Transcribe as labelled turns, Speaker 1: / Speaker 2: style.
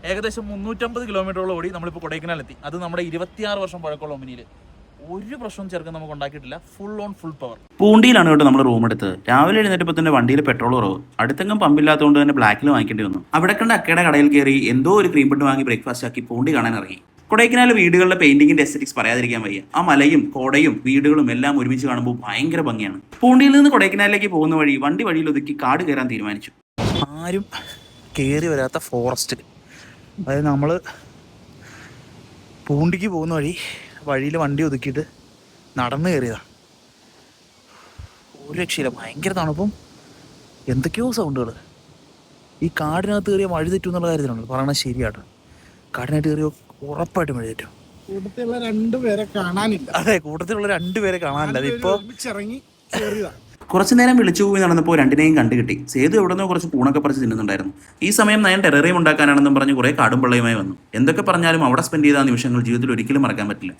Speaker 1: ഏകദേശം 350 കിലോമീറ്ററോളം ഓടി നമ്മളിപ്പോൾ കൊടൈക്കനാലെത്തി. അത് നമ്മുടെ 26 വർഷം പഴക്കമുള്ള ഒമിനിയിൽ ഒരു പ്രശ്നവും ചേർക്കാൻ നമുക്ക് ഉണ്ടാക്കിയിട്ടില്ല. Full on full power.
Speaker 2: പൂണ്ടിയിലാണ് കേട്ടോ നമ്മൾ റൂം എടുത്തത്. രാവിലെ എഴുന്നേറ്റപ്പോൾ തന്നെ വണ്ടിയിൽ പെട്രോൾ കുറവ്, അടുത്തെങ്കിലും പമ്പില്ലാത്തതുകൊണ്ട് തന്നെ ബ്ലാക്കിൽ വാങ്ങിക്കേണ്ടി വന്നു. അവിടെ കണ്ട അക്കയുടെ കടയിൽ കയറി എന്തോ ഒരു ക്രീം ബഡ് വാങ്ങി ബ്രേക്ക്ഫാസ്റ്റ് ആക്കി പൂണ്ടി കാണാൻ ഇറങ്ങി. കൊടൈക്കനാൽ വീടുകളുടെ പെയിന്റിങ്ങിന്റെ എസ്തെറ്റിക്സ് പറയാതിരിക്കാൻ വയ്യ. ആ മലയും കോടയും വീടുകളും എല്ലാം ഒരുമിച്ച് കാണുമ്പോൾ ഭയങ്കര ഭംഗിയാണ്. പൂണ്ടിയിൽ നിന്ന് കൊടൈക്കനാലിലേക്ക് പോകുന്ന വഴി വഴിയിൽ ഒതുക്കി കാട് കയറാൻ തീരുമാനിച്ചു.
Speaker 1: ആരും കയറി വരാത്ത ഫോറസ്റ്റ്, അതായത് നമ്മൾ പൂണ്ടിക്ക് പോകുന്ന വഴിയിൽ വണ്ടി ഒതുക്കിയിട്ട് നടന്നു കയറിയതാണ്. ഒരു രക്ഷയില്ല, ഭയങ്കര തണുപ്പും എന്തൊക്കെയോ സൗണ്ടുകൾ. ഈ കാടിനകത്ത് കയറിയ വഴി തെറ്റും എന്നുള്ള കാര്യത്തിലുണ്ട്, പറയണത് ശരിയാട്ടോ. കാടിനകത്ത് കയറിയോ ഉറപ്പായിട്ടും വഴി തെറ്റും.
Speaker 3: കൂട്ടത്തിലുള്ള രണ്ടുപേരെ കാണാനില്ല.
Speaker 1: അതെ, കൂട്ടത്തിലുള്ള രണ്ടുപേരെ കാണാനില്ല. അതിപ്പോ
Speaker 2: കുറച്ചു നേരം വിളിച്ചു പോയി നടന്നപ്പോൾ രണ്ടിനെയും കണ്ടുകിട്ടി. സേതു എവിടെന്നോ കുറച്ച് പൂണൊക്കെ പറിച്ച് തിന്നുന്നുണ്ടായിരുന്നു. ഈ സമയം നയൻ ടെററിയം ഉണ്ടാക്കാനാണെന്നും പറഞ്ഞ് കുറെ കാടും പള്ളയുമായി വന്നു. എന്തൊക്കെ പറഞ്ഞാലും അവിടെ സ്പെൻഡ് ചെയ്ത നിമിഷങ്ങൾ ജീവിതത്തിൽ ഒരിക്കലും മറക്കാൻ പറ്റില്ല.